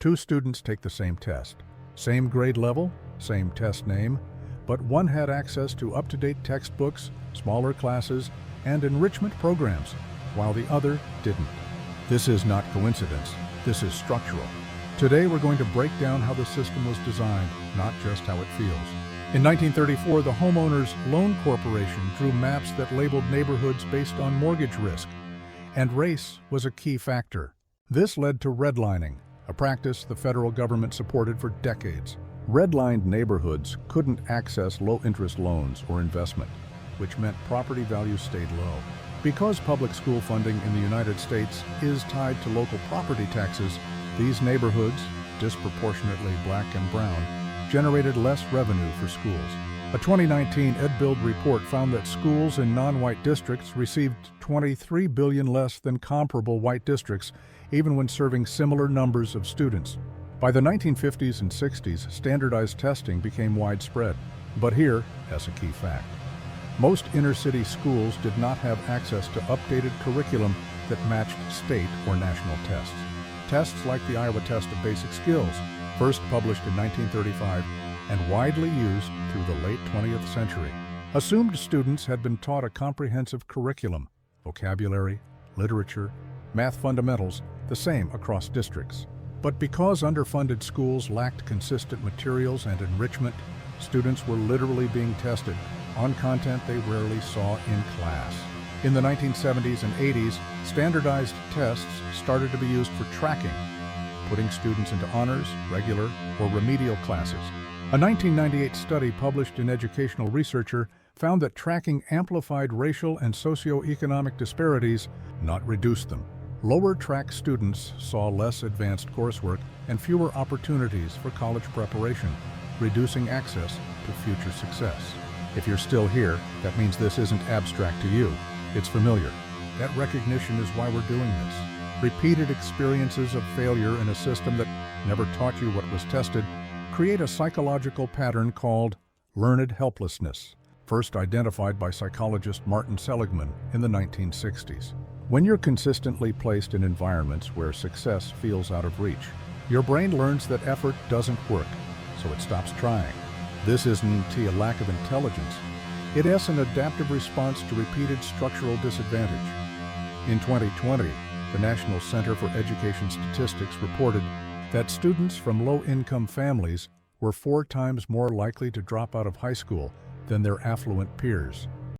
Two students take the same test. Same grade level, same test name, but one had access to up-to-date textbooks, smaller classes, and enrichment programs, while the other didn't. This is not coincidence. This is structural. Today we're going to break down how the system was designed, not just how it feels. In 1934, the Homeowners Loan Corporation drew maps that labeled neighborhoods based on mortgage risk, and race was a key factor. This led to redlining, a practice the federal government supported for decades. Redlined neighborhoods couldn't access low-interest loans or investment, which meant property values stayed low. Because public school funding in the United States is tied to local property taxes, these neighborhoods, disproportionately black and brown, generated less revenue for schools. A 2019 EdBuild report found that schools in non-white districts received $23 billion less than comparable white districts, even when serving similar numbers of students. By the 1950s and 60s, standardized testing became widespread. But here, as a key fact, most inner-city schools did not have access to updated curriculum that matched state or national tests. Tests like the Iowa Test of Basic Skills, first published in 1935 and widely used through the late 20th century, assumed students had been taught a comprehensive curriculum, vocabulary, literature, math fundamentals, the same across districts. But because underfunded schools lacked consistent materials and enrichment, students were literally being tested on content they rarely saw in class. In the 1970s and 80s, standardized tests started to be used for tracking, putting students into honors, regular, or remedial classes. A 1998 study published in Educational Researcher found that tracking amplified racial and socioeconomic disparities, not reduced them. Lower track students saw less advanced coursework and fewer opportunities for college preparation, reducing access to future success. If you're still here, that means this isn't abstract to you. It's familiar. That recognition is why we're doing this. Repeated experiences of failure in a system that never taught you what was tested create a psychological pattern called learned helplessness, first identified by psychologist Martin Seligman in the 1960s. When you're consistently placed in environments where success feels out of reach, your brain learns that effort doesn't work, so it stops trying. This isn't a lack of intelligence. It is an adaptive response to repeated structural disadvantage. In 2020, the National Center for Education Statistics reported that students from low-income families were 4 times more likely to drop out of high school than their affluent peers.